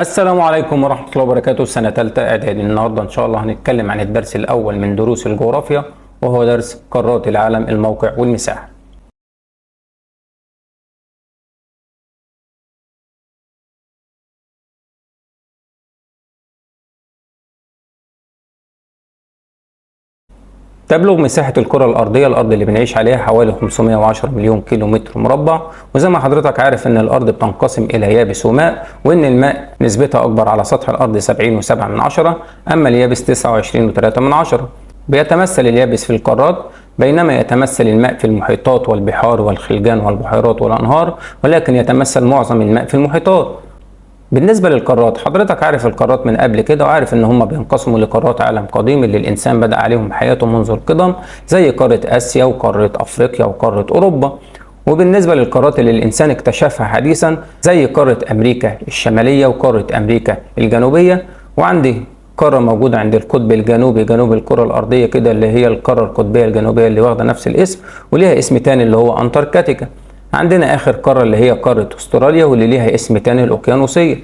السلام عليكم ورحمة الله وبركاته. سنة تالتة إعدادي. النهاردة إن شاء الله هنتكلم عن الدرس الأول من دروس الجغرافيا، وهو درس قارات العالم، الموقع والمساحة. تبلغ مساحة الكرة الأرضية، الأرض اللي بنعيش عليها، حوالي 510 مليون كيلو متر مربع. وزي ما حضرتك عارف إن الأرض بتنقسم إلى يابس وماء، وإن الماء نسبتها أكبر على سطح الأرض 70.7، أما اليابس 29.3. بيتمثل اليابس في القارات، بينما يتمثل الماء في المحيطات والبحار والخلجان والبحيرات والأنهار، ولكن يتمثل معظم الماء في المحيطات. بالنسبة للقارات، حضرتك عارف القارات من قبل كده، وعارف ان هم بينقسموا لقارات عالم قديم اللي الانسان بدأ عليهم حياته منذ القدم، زي قارة اسيا وقارة افريقيا وقارة اوروبا. وبالنسبة للقارات اللي الانسان اكتشفها حديثا، زي قارة امريكا الشمالية وقارة امريكا الجنوبية. وعندي قارة موجودة عند القطب الجنوبي جنوب الكرة الارضية كده، اللي هي القارة القطبية الجنوبية اللي واخدة نفس الاسم، وليها اسم تاني اللي هو انتاركتيكا. عندنا اخر قارة اللي هي قارة استراليا، واللي ليها اسم تاني الاوقيانوسية.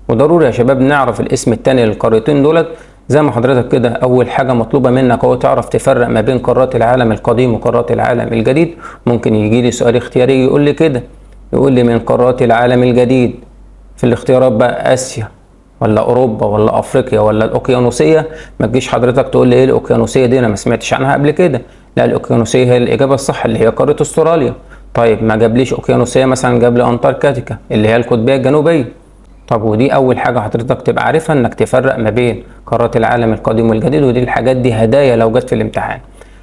وضروري يا شباب نعرف الاسم التاني للقارتين دولت. زي ما حضرتك كده اول حاجة مطلوبة منك هو تعرف تفرق ما بين قارات العالم القديم وقارات العالم الجديد. ممكن يجي لي سؤال اختياري يقول لي كده، يقول لي من قارات العالم الجديد في الاختيارات بقى اسيا ولا اوروبا ولا افريقيا ولا الاوقيانوسيه. ما تجيش حضرتك تقول لي ايه الاوقيانوسيه دي، انا ما سمعتش عنها قبل كده. لا، الاوقيانوسيه هي الاجابه الصح اللي هي قاره استراليا. طيب ما جابليش اوقيانوسيه، مثلا جاب لي انتاركتيكا اللي هي القطبيه الجنوبيه. طب ودي اول حاجه حضرتك تبقى عارفها، انك تفرق ما بين قارات العالم القديم والجديد، ودي الحاجات دي هدايا لو جت في الامتحان.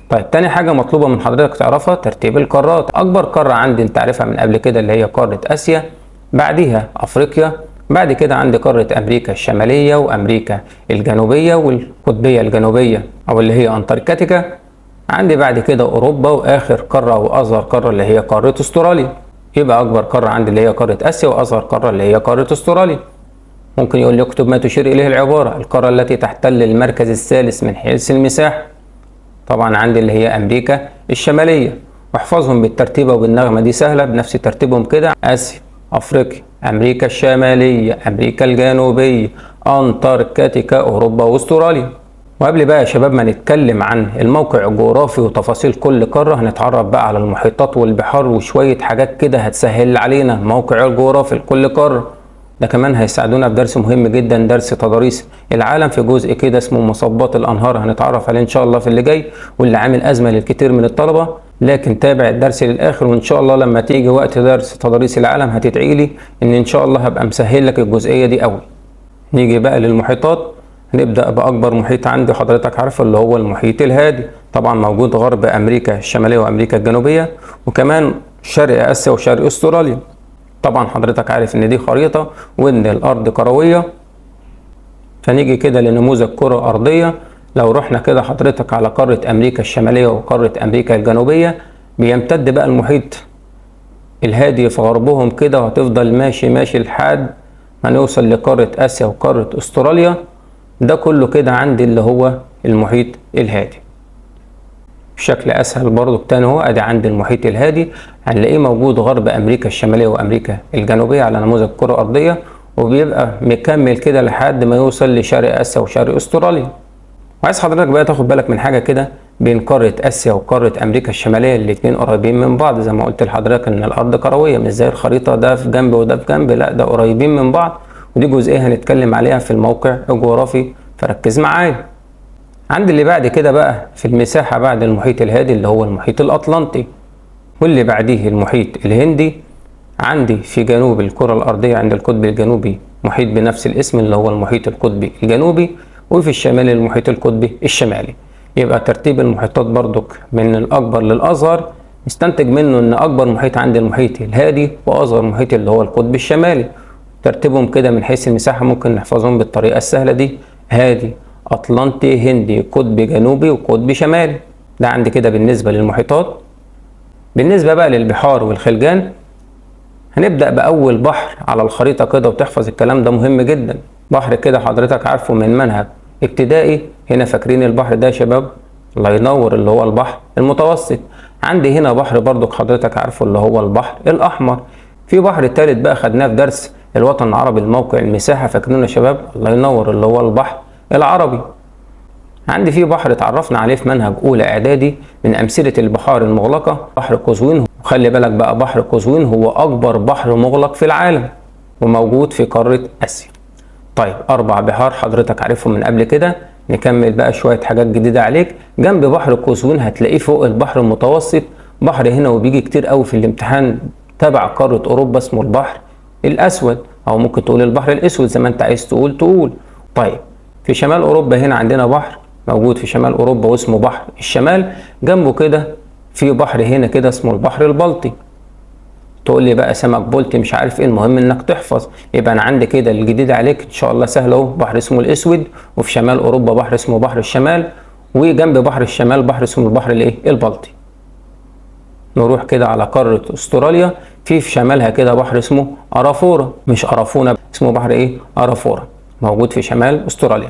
طيب تاني حاجه مطلوبه من حضرتك تعرفها ترتيب القارات. اكبر قاره عندي انت عارفها من قبل كده اللي هي قاره اسيا، بعديها افريقيا، بعد كده عندي قارة أمريكا الشمالية وأمريكا الجنوبية والقطبية الجنوبية أو اللي هي أنتاركتيكا. عندي بعد كده أوروبا، وآخر قارة وأصغر قارة اللي هي قارة أستراليا. يبقى أكبر قارة عندي اللي هي قارة آسيا، وأصغر قارة اللي هي قارة أستراليا. ممكن يقول لي اكتب ما تشير إليه العبارة. القارة التي تحتل المركز الثالث من حيث المساحة، طبعا عندي اللي هي أمريكا الشمالية. واحفظهم بالترتيب وبالنغمة، دي سهلة بنفس ترتيبهم كده: آسيا، أفريقيا، أمريكا الشمالية، أمريكا الجنوبية، أنتاركتيكا، أوروبا، وأستراليا. وقبل بقى يا شباب ما نتكلم عن الموقع الجغرافي وتفاصيل كل قارة، هنتعرف بقى على المحيطات والبحار وشوية حاجات كده هتسهل علينا الموقع الجغرافي لكل قارة. ده كمان هيساعدونا في درس مهم جدا، درس تضاريس العالم، في جزء كده اسمه مصبات الأنهار، هنتعرف عليه إن شاء الله في اللي جاي، واللي عامل أزمة للكثير من الطلبة. لكن تابع الدرس للآخر، وإن شاء الله لما تيجي وقت درس تضاريس العالم هتدعي لي إن شاء الله هبقى مسهل لك الجزئية دي قوي. نيجي بقى للمحيطات. هنبدأ بأكبر محيط عندي حضرتك عارفه اللي هو المحيط الهادي، طبعا موجود غرب أمريكا الشمالية وأمريكا الجنوبية، وكمان شرق آسيا وشرق أستراليا. طبعا حضرتك عارف إن دي خريطة وإن الأرض كروية. فنيجي كده لنموذج كرة أرضية. لو رحنا كده حضرتك على قارة أمريكا الشمالية وقارة أمريكا الجنوبية، بيمتد بقى المحيط الهادي في غربهم كده، وهتفضل ماشي ماشي لحد ما نوصل لقارة آسيا وقارة أستراليا. ده كله كده عندي اللي هو المحيط الهادي. بشكل أسهل برضو تاني هو أدي عندي المحيط الهادي، هنلاقيه موجود غرب أمريكا الشمالية وأمريكا الجنوبية على نموذج كرة أرضية، وبيبقى مكمل كده لحد ما يوصل لشرق آسيا وشرق أستراليا. وعايز حضرتك بقى تاخد بالك من حاجة كده، بين قارة آسيا وقارة أمريكا الشمالية الاتنين قريبين من بعض. زي ما قلت لحضرتك إن الأرض كروية، مش زي الخريطة ده في جنب وده في جنب، لا ده قريبين من بعض. ودي جزئية هنتكلم عليها في الموقع الجغرافي، فركز معايا. عندي اللي بعد كده بقى في المساحة بعد المحيط الهادي اللي هو المحيط الأطلنطي، واللي بعديه المحيط الهندي. عندي في جنوب الكرة الأرضية عند القطب الجنوبي محيط بنفس الاسم اللي هو المحيط القطبي الجنوبي، وفي الشمال المحيط القطبي الشمالي. يبقى ترتيب المحيطات برضك من الأكبر للأصغر، نستنتج منه إن أكبر محيط عندي المحيط الهادي، وأصغر محيط اللي هو القطب الشمالي. ترتيبهم كده من حيث المساحة ممكن نحفظهم بالطريقة السهلة دي: هادي، أطلنطي، هندي، قطب جنوبي، وقطب شمالي. ده عندي كده بالنسبة للمحيطات. بالنسبة بقى للبحار والخلجان، هنبدأ بأول بحر على الخريطة كده، وتحفظ الكلام ده مهم جدا. بحر كده حضرتك عارفه من منهج ابتدائي. هنا فاكرين البحر ده يا شباب؟ الله ينور، اللي هو البحر المتوسط. عندي هنا بحر برضك حضرتك عارفه اللي هو البحر الأحمر. في بحر تالت بقى خدناه في درس الوطن العربي الموقع المساحة، فاكرين يا شباب؟ الله ينور، اللي هو البحر العربي. عندي فيه بحر اتعرفنا عليه في منهج اولى اعدادي من امثلة البحار المغلقة بحر قزوين. وخلي بالك بقى بحر قزوين هو اكبر بحر مغلق في العالم وموجود في قارة اسيا. طيب 4 بحار حضرتك عارفهم من قبل كده، نكمل بقى شوية حاجات جديدة عليك. جنب بحر قزوين هتلاقيه فوق البحر المتوسط بحر هنا وبيجي كتير قوي في الامتحان تبع قارة اوروبا اسمه البحر الاسود، او ممكن تقول البحر الاسود زي ما انت عايز تقول. طيب في شمال اوروبا هنا عندنا بحر موجود في شمال اوروبا واسمه بحر الشمال، جنبه كده في بحر هنا كده اسمه البحر البلطي. تقول لي بقى سمك بلطي مش عارف ايه، المهم انك تحفظ. يبقى انا عندي كده الجديد عليك ان شاء الله سهل اهو، بحر اسمه الاسود، وفي شمال اوروبا بحر اسمه بحر الشمال، وجنب بحر الشمال بحر اسمه البحر الايه البلطي. نروح كده على قارة استراليا، في شمالها كده بحر اسمه ارافورا، مش ارافونا، اسمه بحر ايه ارافورا، موجود في شمال استراليا.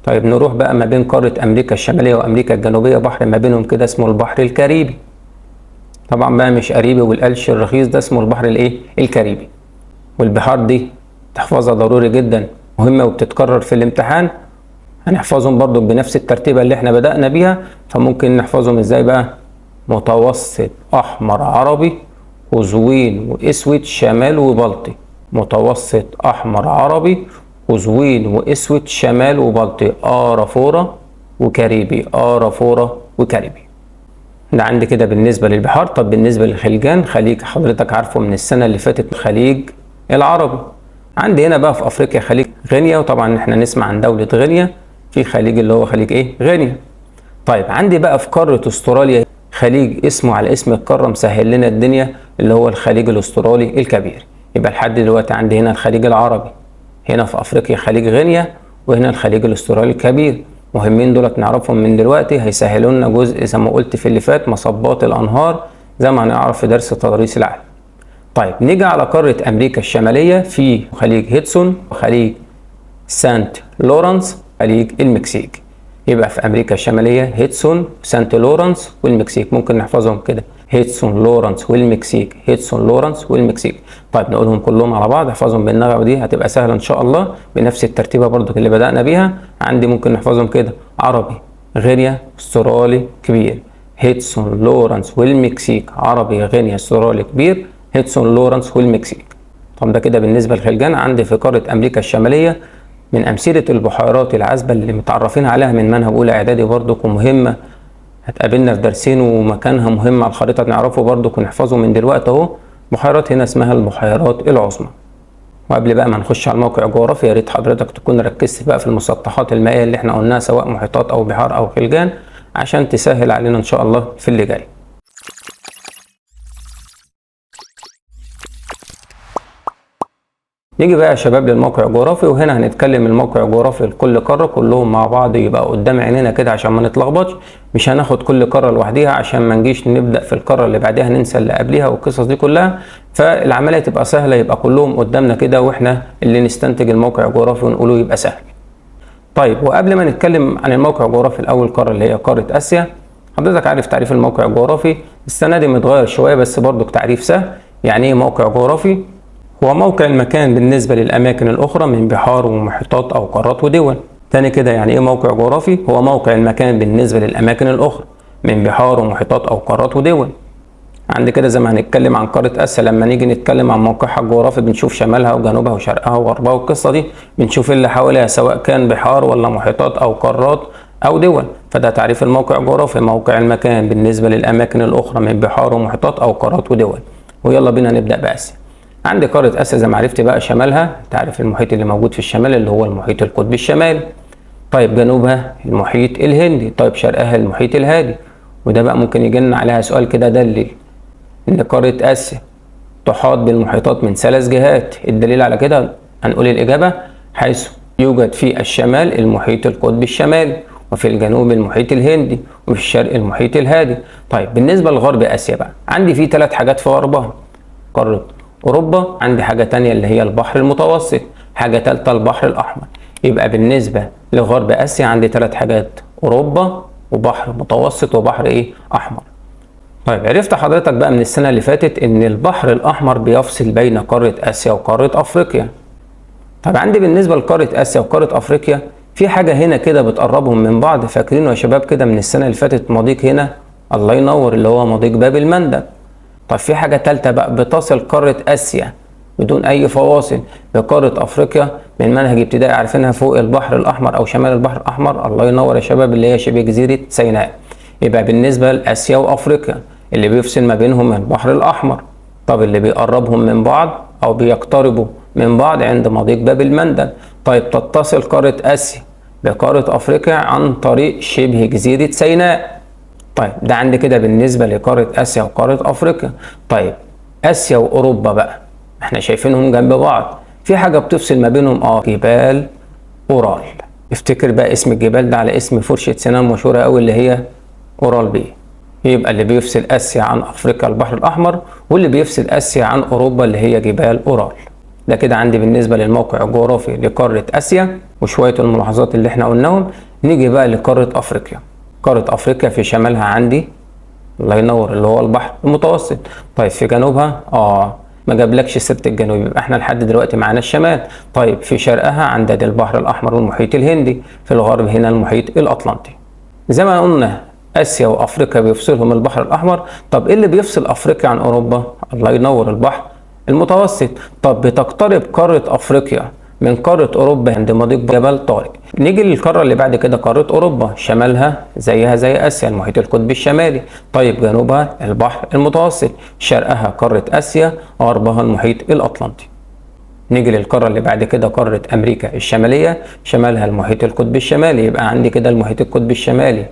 طيب نروح بقى ما بين قارة امريكا الشمالية وامريكا الجنوبية بحر ما بينهم كده اسمه البحر الكاريبي. طبعا بقى مش قريبي والقلش الرخيص، ده اسمه البحر الايه الكاريبي. والبحار دي تحفظها ضروري جدا، مهمة وبتتكرر في الامتحان. هنحفظهم برضو بنفس الترتيبة اللي احنا بدأنا بيها، فممكن نحفظهم ازاي بقى؟ متوسط احمر عربي قزوين واسود شمال وبلطي. متوسط احمر عربي قزوين واسود شمال وبلطي، ارافورا وكاريبي، ارافورا وكاريبي. ده عندي كده بالنسبة للبحار. طب بالنسبة للخليجان، خليج حضرتك عارفه من السنة اللي فاتت خليج العربي. عندي هنا بقى في افريقيا خليج غينيا، وطبعا احنا نسمع عن دولة غينيا، في خليج اللي هو خليج ايه غينيا. طيب عندي بقى في قارة استراليا خليج اسمه على اسم القارة مسهل لنا الدنيا، اللي هو الخليج الاسترالي الكبير. يبقى لحد دلوقتي عندي هنا الخليج العربي، هنا في افريقيا خليج غينيا، وهنا الخليج الاسترالي الكبير. مهمين دولت نعرفهم من دلوقتي، هيسهلوا لنا جزء زي ما قلت في اللي فات مصبات الانهار زي ما هنعرف في درس تضاريس العالم. طيب نيجي على قارة امريكا الشمالية، في خليج هيدسون وخليج سانت لورانس خليج المكسيك. يبقى في امريكا الشمالية هيدسون وسانت لورانس والمكسيك، ممكن نحفظهم كده هيدسون لورانس والمكسيك، هيدسون لورانس والمكسيك. طيب نقولهم كلهم على بعض، احفظهم بالنغمة ودي هتبقى سهلة ان شاء الله بنفس الترتيبة برضو اللي بدأنا بيها. عندي ممكن نحفظهم كده عربي غينيا استرالي كبير، هيدسون لورانس والمكسيك، عربي غينيا استرالي كبير، هيدسون لورانس والمكسيك. طب ده كده بالنسبة للخليجان. عندي في قارة امريكا الشمالية من امثلة البحيرات العذبة اللي متعرفين عليها من منهج اولى اعدادي برضو، ومهمة هتقابلنا في درسين ومكانها مهم على الخريطة نعرفه برضو ونحفظه من دلوقتي اهو. بحيرات هنا اسمها البحيرات العظمى. وقبل بقى ما نخش على الموقع الجغرافي، يا ريت حضرتك تكون ركزت بقى في المسطحات المائية اللي احنا قلناها سواء محيطات او بحار او خلجان عشان تسهل علينا ان شاء الله في اللي جاي. نيجي بقى يا شباب للموقع الجغرافي، وهنا هنتكلم الموقع الجغرافي لكل قاره كلهم مع بعض يبقى قدام عينينا كده عشان ما نتلخبطش. مش هناخد كل قاره لوحديها عشان ما نجيش نبدا في القاره اللي بعدها ننسى اللي قبليها والقصص دي كلها، فالعمليه تبقى سهله، يبقى كلهم قدامنا كده واحنا اللي نستنتج الموقع الجغرافي ونقوله يبقى سهل. طيب وقبل ما نتكلم عن الموقع الجغرافي الاول قاره اللي هي قاره اسيا، حضرتك عارف تعريف الموقع الجغرافي السنه دي متغير شويه بس برضك تعريف سهل. يعني ايه موقع جغرافي؟ هو موقع المكان بالنسبة للأماكن الأخرى من بحار ومحيطات أو قارات ودول. تاني كده، يعني إيه موقع جغرافي؟ هو موقع المكان بالنسبة للأماكن الأخرى من بحار ومحيطات أو قارات ودول. عند كده زي ما هنتكلم عن قارة آسيا، لما نيجي نتكلم عن موقعها الجغرافي بنشوف شمالها وجنوبها وشرقها وغربها والقصة دي، بنشوف اللي حواليها سواء كان بحار ولا محيطات أو قارات أو دول. فده تعريف الموقع الجغرافي، موقع المكان بالنسبة للأماكن الأخرى من بحار ومحيطات أو قارات ودول. ويلا بينا نبدأ بآسيا. عندي قارة آسيا زي ما عرفت بقى شمالها، تعرف المحيط اللي موجود في الشمال اللي هو المحيط القطبي الشمالي. طيب جنوبها المحيط الهندي، طيب شرقها المحيط الهادي. وده بقى ممكن يجي لنا عليها سؤال كده دليل ان قارة آسيا تحاط بالمحيطات من 3 جهات. الدليل على كده هنقول الإجابة حيث يوجد في الشمال المحيط القطبي الشمالي، وفي الجنوب المحيط الهندي، وفي الشرق المحيط الهادي. طيب بالنسبة لغرب آسيا بقى، عندي فيه 3 حاجات في غربها. قارة أوروبا، عندي حاجة تانية اللي هي البحر المتوسط، حاجة تالتة البحر الأحمر. يبقى بالنسبة لغرب آسيا عندي 3 حاجات، أوروبا وبحر متوسط وبحر إيه أحمر. طيب عرفت حضرتك بقى من السنة اللي فاتت ان البحر الاحمر بيفصل بين قارة اسيا وقارة افريقيا. طب عندي بالنسبة لقارة اسيا وقارة افريقيا في حاجة هنا كده بتقربهم من بعض، فاكرينه يا شباب كده من السنة اللي فاتت مضيق هنا، الله ينور، اللي هو مضيق باب المندب. طب في حاجة تالتة بقى بتصل قارة اسيا بدون اي فواصل بقارة افريقيا من منهج ابتدائي عارفينها فوق البحر الاحمر او شمال البحر الاحمر، الله ينور يا شباب، اللي هي شبه جزيرة سيناء. يبقى بالنسبة لاسيا وافريقيا اللي بيفصل ما بينهم البحر الاحمر. طب اللي بيقربهم من بعض او بيقتربوا من بعض عند مضيق باب المندب. طيب تتصل قارة اسيا بقارة افريقيا عن طريق شبه جزيرة سيناء. طيب ده عندي كده بالنسبة لقارة اسيا وقارة افريقيا. طيب اسيا واوروبا بقى احنا شايفينهم جنب بعض، في حاجة بتفصل ما بينهم جبال اورال. افتكر بقى اسم الجبال ده على اسم فرشة سنان مشهورة قوي اللي هي اورال بي. يبقى اللي بيفصل اسيا عن افريقيا البحر الاحمر، واللي بيفصل اسيا عن اوروبا اللي هي جبال اورال. ده كده عندي بالنسبة للموقع الجغرافي لقارة اسيا وشوية الملاحظات اللي احنا قلناهم. نيجي بقى لقارة افريقيا. قارة افريقيا في شمالها عندي الله ينور اللي هو البحر المتوسط. طيب في جنوبها ما جابلكش سيره الجنوب، يبقى احنا لحد دلوقتي معانا الشمال. طيب في شرقها عندنا البحر الاحمر والمحيط الهندي، في الغرب هنا المحيط الاطلنطي. زي ما قلنا اسيا وافريقيا بيفصلهم البحر الاحمر. طب ايه اللي بيفصل افريقيا عن اوروبا؟ الله ينور البحر المتوسط. طب بتقترب قاره افريقيا من قاره اوروبا عند مضيق جبل طارق. نيجي للقاره اللي بعد كده قاره اوروبا، شمالها زيها زي اسيا المحيط القطبي الشمالي. طيب جنوبها البحر المتوسط، شرقها قاره اسيا، غربها المحيط الاطلنطي. نيجي للقاره اللي بعد كده قاره امريكا الشماليه، شمالها المحيط القطبي الشمالي. يبقى عندي كده المحيط القطبي الشمالي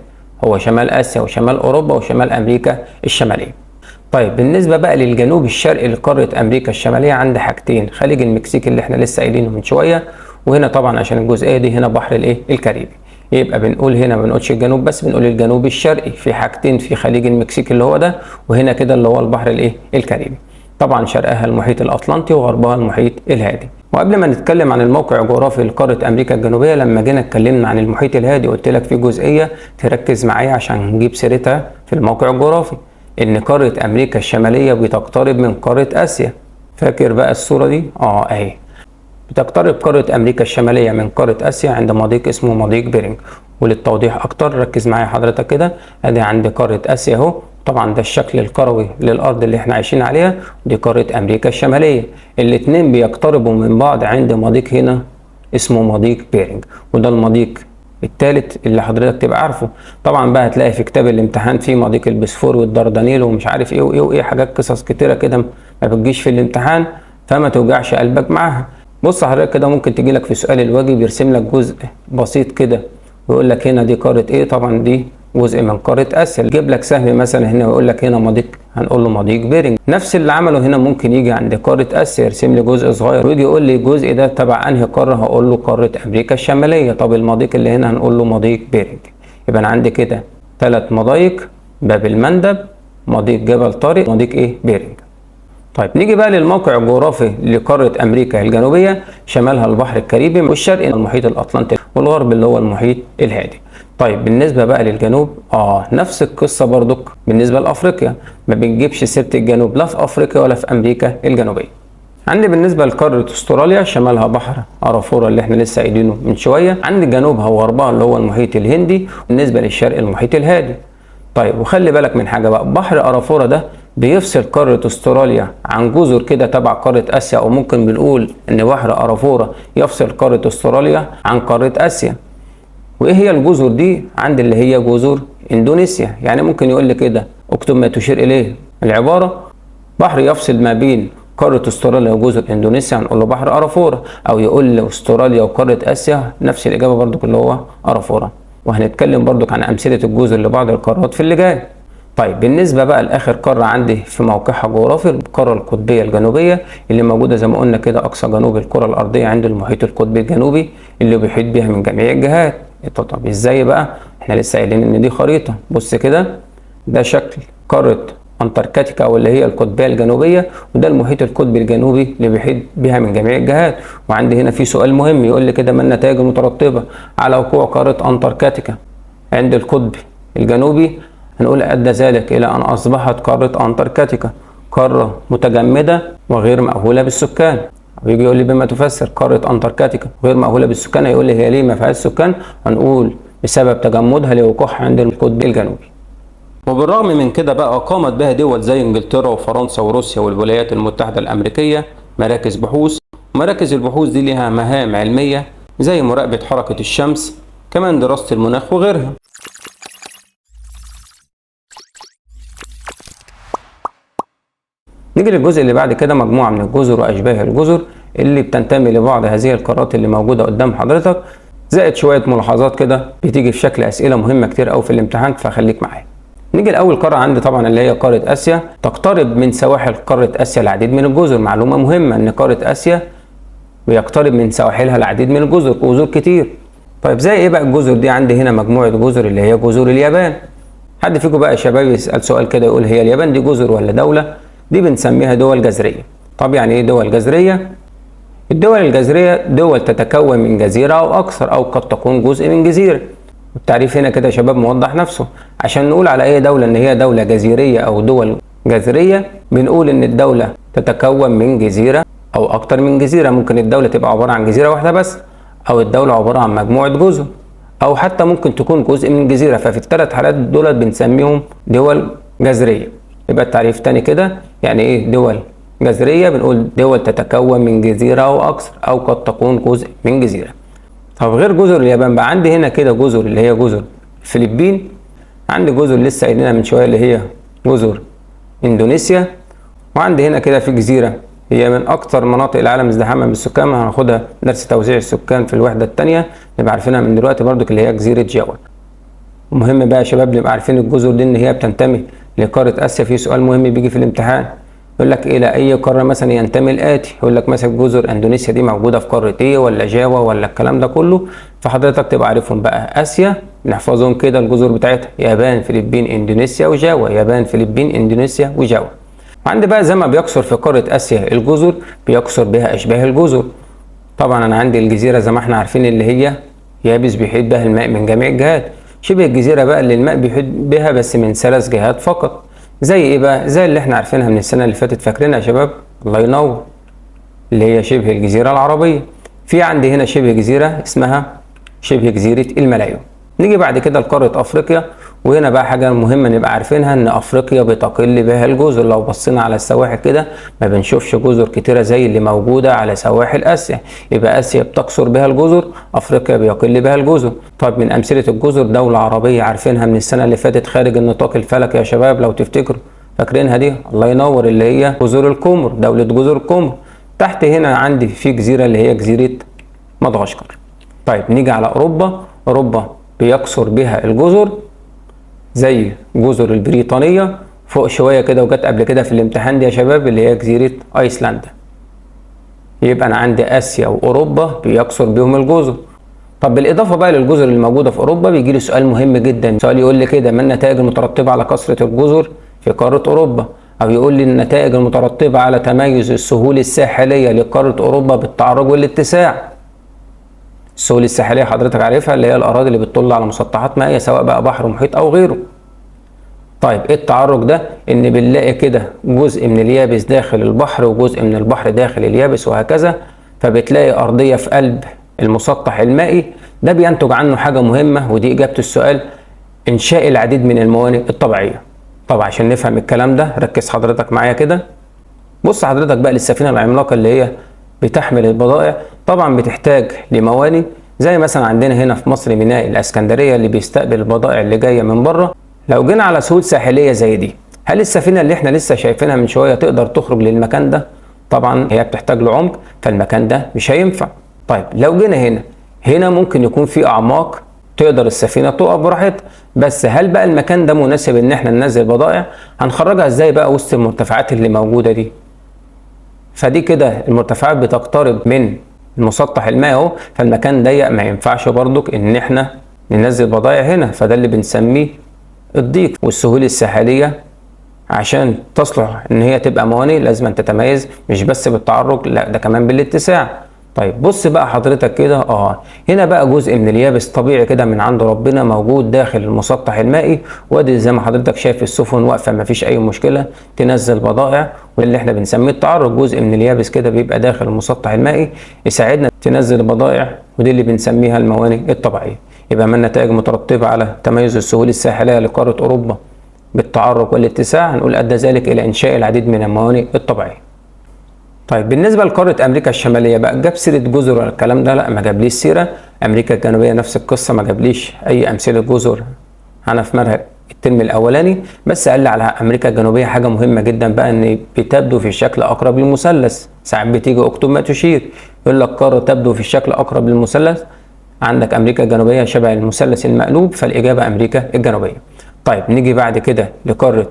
هو شمال اسيا وشمال اوروبا وشمال امريكا الشماليه. طيب بالنسبه بقى للجنوب الشرقي لقاره امريكا الشماليه عندي حاجتين، خليج المكسيك اللي احنا لسه قايلينه من شويه، وهنا طبعا عشان الجزئيه دي هنا بحر الكاريبي. يبقى بنقول هنا ما بنقولش الجنوب بس، بنقول الجنوب الشرقي في حاجتين، في خليج المكسيك اللي هو ده، وهنا كده اللي هو البحر الكاريبي. طبعا شرقها المحيط الاطلنطي وغربها المحيط الهادي. وقبل ما نتكلم عن الموقع الجغرافي لقاره امريكا الجنوبيه، لما جينا اتكلمنا عن المحيط الهادي قلت لك في جزئيه تركز معايا عشان نجيب سيرتها في الموقع الجغرافي، ان قاره امريكا الشماليه بتقترب من قاره اسيا. فاكر بقى الصوره دي؟ اهي بتقترب قاره امريكا الشماليه من قاره اسيا عند مضيق اسمه مضيق بيرنج. وللتوضيح اكتر ركز معايا حضرتك كده، ادي عند قاره اسيا اهو، طبعا ده الشكل الكروي للارض اللي احنا عايشين عليها، دي قاره امريكا الشماليه. الاتنين بيقتربوا من بعض عند مضيق هنا اسمه مضيق بيرنج، وده المضيق الثالث اللي حضرتك تبقى عارفه. طبعا بقى هتلاقي في كتاب الامتحان في مضيق البسفور والدردنيل ومش عارف ايه وايه وايه، حاجات قصص كتيره كده ما بتجيش في الامتحان، فما توجعش قلبك معاها. بص حضرتك كده ممكن تجي لك في سؤال الواجب يرسم لك جزء بسيط كده ويقول لك هنا دي قاره ايه، طبعا دي جزء من قاره اسيا. يجيب لك سهم مثلا هنا ويقول لك هنا مضيق، هنقول له مضيق بيرنج. نفس اللي عمله هنا ممكن يجي عند قاره اسيا يرسم لي جزء صغير ويجي يقول لي الجزء ده تبع انهي قاره، هقول له قاره امريكا الشماليه. طب المضيق اللي هنا هنقول له مضيق بيرنج. يبقى انا عندي كده 3 مضايق، باب المندب، مضيق جبل طارق، مضيق بيرنج. طيب نيجي بقى للموقع الجغرافي لقاره امريكا الجنوبيه، شمالها البحر الكاريبي والشرق المحيط الاطلنطي والغرب اللي هو المحيط الهادي. طيب بالنسبه بقى للجنوب نفس القصه برضك بالنسبه لافريقيا، ما بنجيبش سيره الجنوب لا في افريقيا ولا في امريكا الجنوبيه. عندي بالنسبه لقاره استراليا شمالها بحر ارافورا اللي احنا لسه قايلينه من شويه، عندي جنوبها وغربها اللي هو المحيط الهندي، بالنسبه للشرق المحيط الهادي. طيب وخلي بالك من حاجه بقى، بحر ارافورا ده بيفصل قاره استراليا عن جزر كده تبع قاره اسيا، او ممكن بنقول ان بحر ارافورا يفصل قاره استراليا عن قاره اسيا. وايه هي الجزر دي؟ عندي اللي هي جزر اندونيسيا. يعني ممكن يقول لي كده اكتب ما تشير اليه العباره، بحر يفصل ما بين قاره استراليا وجزر اندونيسيا هنقول له بحر ارافورا، او يقول لي استراليا وقاره اسيا نفس الاجابه برضو اللي هو ارافورا. وهنتكلم برضو عن امثله الجزر لبعض القارات في اللي جاي. طيب بالنسبه بقى لاخر قاره عندي في موقعها الجغرافي، القاره القطبيه الجنوبيه اللي موجوده زي ما قلنا كده اقصى جنوب الكره الارضيه عند المحيط القطبي الجنوبي اللي بيحيط بها من جميع الجهات. طب ازاي بقى؟ احنا لسه قايلين ان دي خريطه، بص كده ده شكل قاره انتاركتيكا او اللي هي القطبيه الجنوبيه، وده المحيط القطبي الجنوبي اللي بيحيط بها من جميع الجهات. وعندي هنا في سؤال مهم يقول لي كده ما النتائج المترتبه على وقوع قاره انتاركتيكا عند القطب الجنوبي هنقول أدى ذلك إلى أن أصبحت قارة أنتاركتيكا قارة متجمدة وغير مأهولة بالسكان. ويجي يقول لي بما تفسر قارة أنتاركتيكا غير مأهولة بالسكان، هيقول لي هي ليه ما فيهاش سكان؟ هنقول بسبب تجمدها لوقوعها عند القطب الجنوبي. وبالرغم من كده بقى قامت بها دول زي انجلترا وفرنسا وروسيا والولايات المتحدة الأمريكية مراكز بحوث، ومراكز البحوث دي لها مهام علمية زي مراقبة حركة الشمس، كمان دراسة المناخ وغيرها. نيجي للجزء اللي بعد كده، مجموعة من الجزر وأشباه الجزر اللي بتنتمي لبعض هذه القارات اللي موجودة قدام حضرتك، زائد شوية ملاحظات كده بتيجي في شكل أسئلة مهمة كتير أوي في الامتحان، فخليك معايا. نيجي لأول قارة عندي طبعا اللي هي قارة آسيا، تقترب من سواحل قارة آسيا العديد من الجزر. معلومة مهمة إن قارة آسيا بيقترب من سواحلها العديد من الجزر، جزر كتير. طيب زي إيه بقى الجزر دي؟ عندي هنا مجموعة جزر اللي هي جزر اليابان. حد فيكم بقى يا شباب يسأل سؤال كده يقول هي اليابان دي جزر ولا دولة؟ دي بنسميها دول جزرية. طب يعني إيه دول جزرية؟ الدول الجزرية دول تتكون من جزيرة أو أكثر، أو قد تكون جزء من جزيرة. التعريف هنا كده يا شباب موضح نفسه. عشان نقول على أي دولة إن هي دولة جزيرية أو دول جزرية، بنقول إن الدولة تتكون من جزيرة أو أكتر من جزيرة. ممكن الدولة تبقى عبارة عن جزيرة واحدة بس، أو الدولة عبارة عن مجموعة جزر، أو حتى ممكن تكون جزء من جزيرة. ففي الثلاث حالات دول بنسميهم دول جزرية. يبقى التعريف تاني كده، يعني إيه دول جزرية؟ بنقول دول تتكون من جزيرة أو أكثر، أو قد تكون جزء من جزيرة. طب غير جزر اليابان بقى، عندي هنا كده جزر اللي هي جزر الفلبين، عندي جزر لسه قايلينها من شويه اللي هي جزر اندونيسيا، وعندي هنا كده في جزيره هي من اكثر مناطق العالم ازدحاما بالسكان، هناخدها درس توزيع السكان في الوحده الثانيه، نبقى عارفينها من دلوقتي برضو اللي هي جزيره جاوا. ومهم بقى يا شباب نبقى عارفين الجزر دي ان هي بتنتمي لقاره اسيا. في سؤال مهم بيجي في الامتحان يقول لك الى اي قاره مثلا ينتمي الاتي، يقول لك مثلا جزر اندونيسيا دي موجوده في قاره ايه، ولا جاوا، ولا الكلام ده كله. فحضرتك تبقى عارفهم بقى. اسيا بنحفظهم كده الجزر بتاعتها يابان فلبين اندونيسيا وجاوا، يابان فلبين اندونيسيا وجاوا. وعندي بقى زي ما بيكثر في قاره اسيا الجزر، بيكثر بها اشباه الجزر. طبعا انا عندي الجزيره زي ما احنا عارفين اللي هي يابس بيحيط بها الماء من جميع الجهات. شبه الجزيره بقى اللي الماء بيحيط بها بس من 3 جهات فقط. زي ايه بقى؟ زي اللي احنا عارفينها من السنه اللي فاتت، فاكرينها يا شباب؟ الله ينور، اللي هي شبه الجزيره العربيه. في عندي هنا شبه جزيره اسمها شبه جزيره الملايو. نيجي بعد كده لقاره افريقيا، وهنا بقى حاجه مهمه نبقى عارفينها ان افريقيا بتقل بها الجزر. لو بصينا على السواحل كده ما بنشوفش جزر كتيره زي اللي موجوده على سواحل اسيا. يبقى اسيا بتكثر بها الجزر، افريقيا بيقل بها الجزر. طب من امثله الجزر دوله عربيه عارفينها من السنه اللي فاتت خارج النطاق الفلكي يا شباب لو تفتكروا، فاكرينها دي؟ الله ينور، اللي هي جزر القمر، دوله جزر القمر. تحت هنا عندي في جزيره اللي هي جزيره مدغشقر. طيب نيجي على اوروبا. اوروبا بيكثر بها الجزر زي جزر البريطانية فوق شوية كده، وجت قبل كده في الامتحان دي يا شباب اللي هي جزيرة ايسلندا. يبقى انا عندي اسيا واوروبا بيكثر بهم الجزر. طب بالاضافة بقى للجزر اللي موجودة في اوروبا بيجي لي سؤال مهم جدا، سؤال يقول لي كده ما النتائج المترتبة على كثرة الجزر في قارة اوروبا؟ او يقول لي النتائج المترتبة على تميز السهول الساحلية لقارة اوروبا بالتعرج والاتساع. السهول الساحليه حضرتك عارفها اللي هي الاراضي اللي بتطل على مسطحات مائيه سواء بقى بحر محيط او غيره. طيب ايه التعرج ده؟ ان بنلاقي كده جزء من اليابس داخل البحر وجزء من البحر داخل اليابس وهكذا، فبتلاقي ارضيه في قلب المسطح المائي. ده بينتج عنه حاجه مهمه ودي اجابه السؤال، انشاء العديد من الموانئ الطبيعيه. طبعا عشان نفهم الكلام ده ركز حضرتك معايا كده. بص حضرتك بقى للسفينه العملاقه اللي هي بتحمل البضائع، طبعا بتحتاج لمواني زي مثلا عندنا هنا في مصر ميناء الاسكندريه اللي بيستقبل البضائع اللي جايه من بره. لو جينا على سهول ساحليه زي دي، هل السفينه اللي احنا لسه شايفينها من شويه تقدر تخرج للمكان ده؟ طبعا هي بتحتاج لعمق، فالمكان ده مش هينفع. طيب لو جينا هنا ممكن يكون في اعماق تقدر السفينه تقف براحتها، بس هل بقى المكان ده مناسب ان احنا ننزل بضائع؟ هنخرجها ازاي بقى وسط المرتفعات اللي موجوده دي؟ فدي كده المرتفعات بتقترب من المسطح المائي اهو، فالمكان ضيق ما ينفعش برضك ان احنا ننزل بضائع هنا، فده اللي بنسميه الضيق. والسهول الساحليه عشان تصلح ان هي تبقى موانئ لازم أن تتميز مش بس بالتعرج، لا ده كمان بالاتساع. طيب بص بقى حضرتك كده، هنا بقى جزء من اليابس طبيعي كده من عند ربنا موجود داخل المسطح المائي، وادي زي ما حضرتك شايف السفن واقفه مفيش اي مشكله تنزل بضائع، واللي احنا بنسميه التعرج جزء من اليابس كده بيبقى داخل المسطح المائي يساعدنا تنزل بضائع، ودي اللي بنسميها الموانئ الطبيعيه. يبقى من النتائج مترتبه على تميز السهول الساحليه لقاره اوروبا بالتعرج والاتساع، هنقول ادى ذلك الى انشاء العديد من الموانئ الطبيعيه. طيب بالنسبه لقاره امريكا الشماليه بقى، جاب سيره جزر ولا الكلام ده؟ لا، ما جابليش سيره. امريكا الجنوبيه نفس القصه، ما جابليش اي امثله جزر انا في منهج الترم الاولاني، بس قال لي على امريكا الجنوبيه حاجه مهمه جدا بقى، ان بتبدو في الشكل اقرب للمثلث. ساعات بتيجي اكتب ما تشير، يقول لك قاره تبدو في الشكل اقرب للمثلث، عندك امريكا الجنوبيه شبه المثلث المقلوب، فالاجابه امريكا الجنوبيه. طيب نيجي بعد كده لقاره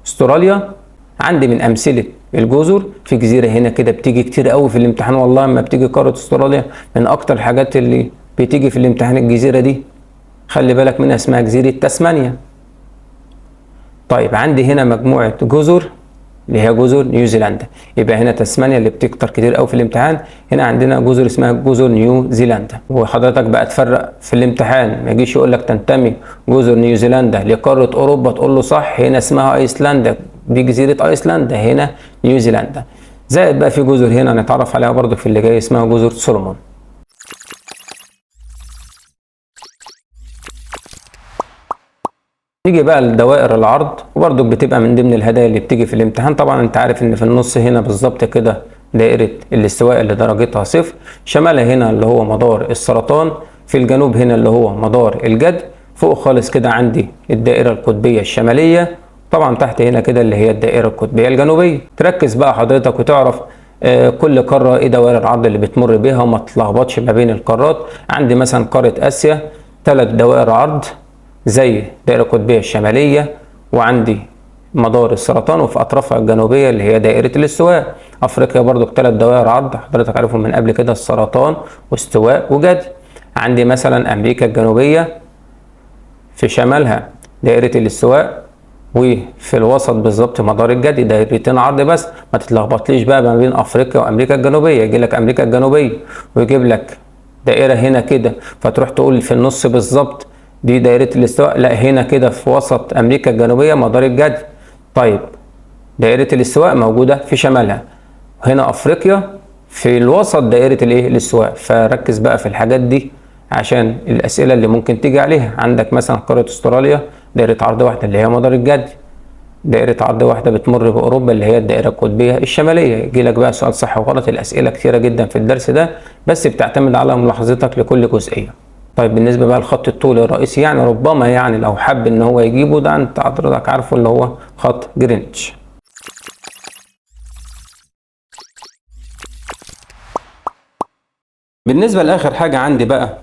استراليا. عندي من امثله الجزر في جزيره هنا كده بتيجي كتير قوي في الامتحان، والله اما بتيجي قاره استراليا من اكتر الحاجات اللي بتيجي في الامتحان الجزيره دي، خلي بالك منها، اسمها جزيره تسمانيا. طيب عندي هنا مجموعه جزر اللي هي جزر نيوزيلندا، يبقى هنا تسمانيا اللي بتكتر كتير قوي في الامتحان، هنا عندنا جزر اسمها جزر نيوزيلندا. وحضرتك بقى تفرق في الامتحان، ما يجيش يقول لك تنتمي جزر نيوزيلندا لقاره اوروبا تقول له صح، هنا اسمها ايسلندا، دي جزيره ايسلندا، هنا نيوزيلندا. زائد بقى في جزر هنا هنتعرف عليها برضه في اللي جاي اسمها جزر سولومون. نيجي بقى لدوائر العرض، وبرضه بتبقى من ضمن الهدايا اللي بتيجي في الامتحان. طبعا انت عارف ان في النص هنا بالظبط كده دائرة الاستواء اللي درجتها صفر، شمالها هنا اللي هو مدار السرطان، في الجنوب هنا اللي هو مدار الجدي، فوق خالص كده عندي الدائرة القطبية الشمالية، طبعا تحت هنا كده اللي هي الدائرة القطبية الجنوبية. تركز بقى حضرتك وتعرف كل قارة ايه دوائر العرض اللي بتمر بيها، وما تتلخبطش ما بين القارات. عندي مثلا قارة اسيا 3 دوائر عرض زي الدائرة القطبية الشمالية، وعندي مدار السرطان، وفي أطرافها الجنوبية اللي هي دائرة الاستواء. أفريقيا برضو 3 دوائر عرض حضرتك عارفهم من قبل كده، السرطان واستواء وجدي. عندي مثلا أمريكا الجنوبية في شمالها دائرة الاستواء، وفي الوسط بالظبط مدار الجدي، دايرتين عرض بس، ما تتلخبطليش بقى ما بين أفريقيا وأمريكا الجنوبية، يجي لك أمريكا الجنوبية ويجيب لك دائرة هنا كده، فتروح تقول في النص بالظبط دي دائرة الاستواء، لا هنا كده في وسط أمريكا الجنوبية مدار الجدي. طيب دائرة الاستواء موجودة في شمالها، هنا أفريقيا في الوسط دائرة الاستواء. فركز بقى في الحاجات دي عشان الأسئلة اللي ممكن تيجي عليها. عندك مثلا قارة استراليا دائرة عرض واحدة اللي هي مدار الجدي، دائرة عرض واحدة بتمر بأوروبا اللي هي الدائرة القطبية الشمالية. يجي لك بقى سؤال صح وغلط، الأسئلة كثيرة جدا في الدرس ده، بس بتعتمد على ملاحظتك لكل جزئية. طيب بالنسبة بقى لخط الطول الرئيسي، يعني ربما يعني لو حب ان هو يجيبه، ده انت حضرتك عارفه اللي هو خط جرينتش. بالنسبة لآخر حاجة عندي بقى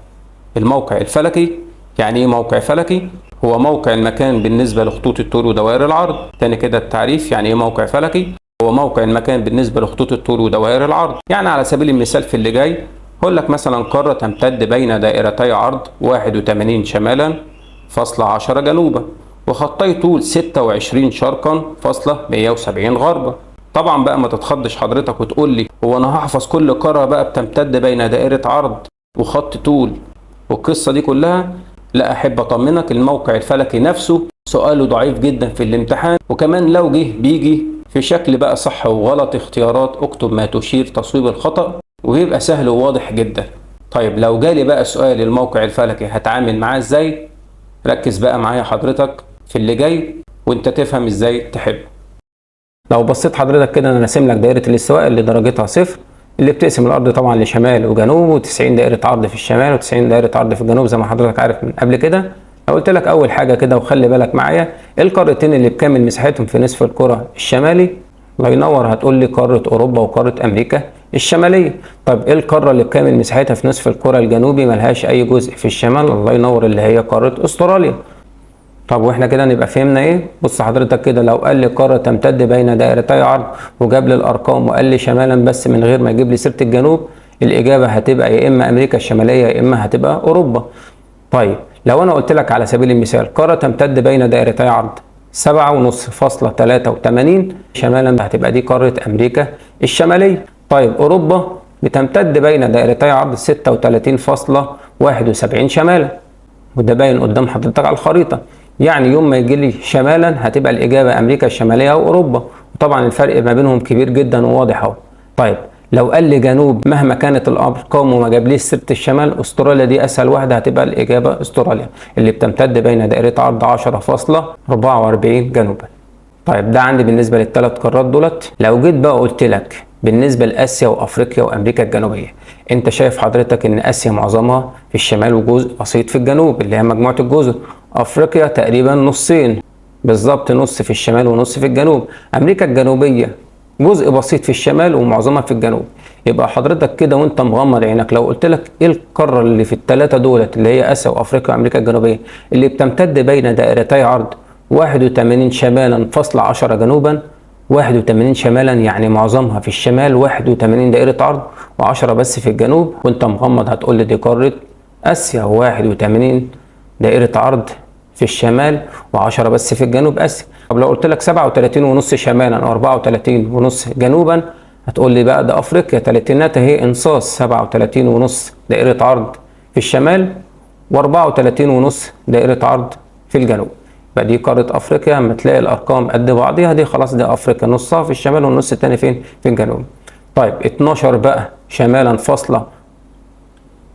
الموقع الفلكي. يعني ايه موقع فلكي؟ هو موقع المكان بالنسبة لخطوط الطول ودوائر العرض. تاني كده التعريف، يعني ايه موقع فلكي؟ هو موقع المكان بالنسبة لخطوط الطول ودوائر العرض. يعني على سبيل المثال في اللي جاي هقول لك مثلا قارة تمتد بين دائرتي عرض 81 شمالا فاصلة 10 جنوبا، وخطي طول 26 شرقا فاصلة 170 غربا. طبعا بقى ما تتخضش حضرتك وتقول لي هو انا هحفظ كل قارة بقى بتمتد بين دائرة عرض وخط طول والقصة دي كلها؟ لا، احب اطمنك، الموقع الفلكي نفسه سؤاله ضعيف جدا في الامتحان، وكمان لو جه بيجي في شكل بقى صح وغلط اختيارات، اكتب ما تشير تصويب الخطأ، ويبقى سهل وواضح جدا. طيب لو جالي بقى سؤال الموقع الفلكي هتعامل معاه ازاي؟ ركز بقى معايا حضرتك في اللي جاي وانت تفهم ازاي تحب. لو بصيت حضرتك كده انا راسم لك دائرة الاستواء اللي درجتها صفر، اللي بتقسم الارض طبعا لشمال وجنوب، و90 دائرة عرض في الشمال و90 دائرة عرض في الجنوب زي ما حضرتك عارف من قبل كده. لو قلت لك اول حاجة كده وخلي بالك معايا، القارتين اللي بكامل مساحتهم في نصف الكرة الشمالي، الله ينور، هتقول لي قارة اوروبا وقارة امريكا الشمالية. طب ايه القارة اللي بكامل مساحتها في نصف الكرة الجنوبي ملهاش اي جزء في الشمال؟ الله ينور، اللي هي قارة استراليا. طب واحنا كده نبقى فهمنا ايه؟ بص حضرتك كده، لو قال لي قارة تمتد بين دائرتي عرض وجاب لي الارقام وقال لي شمالا بس من غير ما يجيب لي سيرة الجنوب، الاجابة هتبقى يا اما امريكا الشمالية يا اما هتبقى اوروبا. طيب لو انا قلت لك على سبيل المثال قارة تمتد بين دائرتي عرض 7.5 فاصلة 83 شمالا، هتبقى دي قارة امريكا الشمالية. طيب اوروبا بتمتد بين دائرتي عرض 36.71 شمالا، وده باين قدام حضرتك على الخريطة. يعني يوم ما يجي لي شمالا هتبقى الإجابة أمريكا الشمالية أو أوروبا، وطبعا الفرق ما بينهم كبير جدا وواضح أهو. طيب لو قال لي جنوب مهما كانت الأرقام وما جابليش سيرة الشمال، أستراليا دي أسهل واحدة، هتبقى الإجابة أستراليا اللي بتمتد بين دائرة عرض 10.44 جنوبا. طيب ده عندي بالنسبة للثلاث قارات دولت. لو جيت بقى قلت لك بالنسبة لآسيا وأفريقيا وأمريكا الجنوبية، أنت شايف حضرتك إن آسيا معظمها في الشمال وجزء بسيط في الجنوب اللي هي مجموعة الجزر. أفريقيا تقريبا نصين بالظبط، نص في الشمال ونص في الجنوب. أمريكا الجنوبية جزء بسيط في الشمال ومعظمها في الجنوب. يبقى حضرتك كده وأنت مغمض عينك لو قلت لك إيه القارة اللي في الثلاثة دولت اللي هي آسيا وأفريقيا وأمريكا الجنوبية اللي بتمتد بين دائرتي عرض 81 شمالا فاصلة 10 جنوبا، 81 شمالا يعني معظمها في الشمال، 81 دائرة عرض و10 بس في الجنوب، وانت مغمض هتقول لي دي قارة آسيا، 81 دائرة عرض في الشمال و10 بس في الجنوب آسيا. طب لو قلت لك 37.5 شمالا و34.5 جنوبا، هتقول لي بقى ده أفريقيا، تلاتينات اهي انصاص، 37.5 دائرة عرض في الشمال و34.5 دائرة عرض في الجنوب. يبقى دي قارة أفريقيا. لما تلاقي الأرقام قد بعضيها دي خلاص دي أفريقيا، نصها في الشمال والنص التاني فين؟ في الجنوب. طيب 12 بقى شمالا فاصلة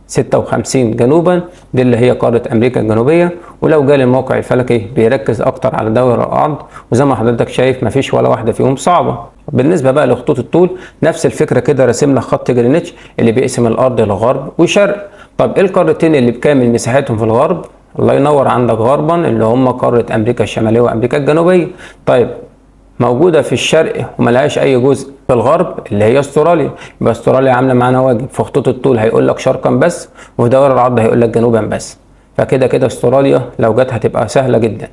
56 جنوبا، دي اللي هي قارة أمريكا الجنوبية. ولو جالي الموقع الفلكي بيركز أكتر على دوري الأرض، وزي ما حضرتك شايف مفيش ولا واحدة فيهم صعبة. بالنسبة بقى لخطوط الطول نفس الفكرة كده، راسم لك خط جرينتش اللي بيقسم الأرض لغرب وشرق. طب إيه القارتين اللي بكامل مساحتهم في الغرب؟ الله ينور، عندك غربا اللي هم قارة أمريكا الشمالية وأمريكا الجنوبية. طيب موجودة في الشرق وملهاش أي جزء في الغرب اللي هي استراليا. يبقى استراليا عاملة معانا واجب، في خطوط الطول هيقول لك شرقا بس، وفي دوري العرض هيقول لك جنوبا بس. فكده كده استراليا لو جت هتبقى سهلة جدا.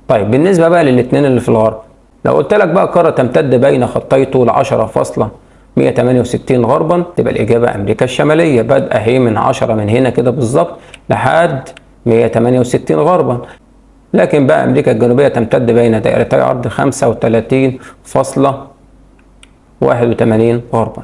طيب بالنسبة بقى للاثنين اللي في الغرب، لو قلت لك بقى قارة تمتد بين خطي طول 10.168 غربا، تبقى الإجابة أمريكا الشمالية، بادئة اهي من 10 من هنا كده بالظبط لحد 168 غربا. لكن بقى أمريكا الجنوبية تمتد بين دائرتي عرض 35.81 غربا.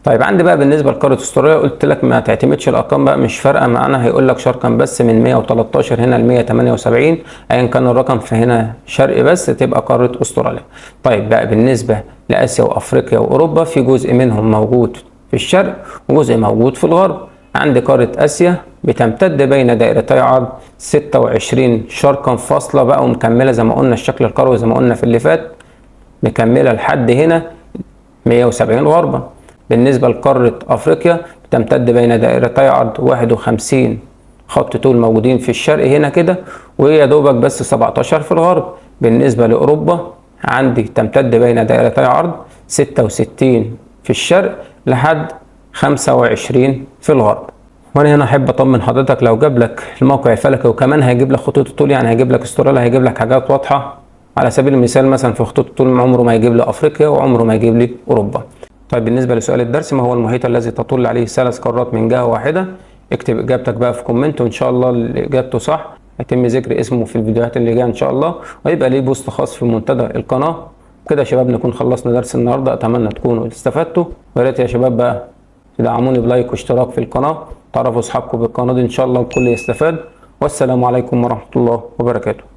طيب عندي بقى بالنسبة لقارة استراليا قلت لك ما تعتمدش الأرقام بقى، مش فارقة معانا، هيقول لك شرقا بس من 113 هنا ل 178، أيا كان الرقم فهنا شرق بس تبقى قارة استراليا. طيب بقى بالنسبة لآسيا وأفريقيا وأوروبا، في جزء منهم موجود في الشرق وجزء موجود في الغرب. عندي قارة آسيا بتمتد بين دائرتي عرض 26 شرقا فاصلة بقى ومكملة زي ما قلنا الشكل الكروي زي ما قلنا في اللي فات، مكملة لحد هنا 170 غربا. بالنسبة لقارة أفريقيا بتمتد بين دائرتي عرض 51 خط طول موجودين في الشرق هنا كده، وهي دوبك بس 17 في الغرب. بالنسبة لأوروبا عندي تمتد بين دائرتي عرض 66 في الشرق لحد 25 في الغرب. وانا هنا احب اطمن حضرتك، لو جاب لك الموقع الفلكي وكمان هيجيب لك خطوط الطول، يعني هيجيب لك استراليا، هيجيب لك حاجات واضحه. على سبيل المثال مثلا في خطوط الطول عمره ما يجيب لي افريقيا وعمره ما يجيب لي اوروبا. طيب بالنسبه لسؤال الدرس، ما هو المحيط الذي تطل عليه 3 قارات من جهه واحده؟ اكتب اجابتك بقى في كومنت، وان شاء الله اللي اجابته صح هيتم ذكر اسمه في الفيديوهات اللي جايه ان شاء الله، ويبقى ليه بوست خاص في منتدى القناه. كده يا شباب نكون خلصنا درس النهارده، اتمنى تكونوا استفدتوا. ويا ريت يا شباب بقى تدعموني بلايك واشتراك في القناه، تعرفوا اصحابكم بالقناه دي ان شاء الله الكل يستفاد. والسلام عليكم ورحمه الله وبركاته.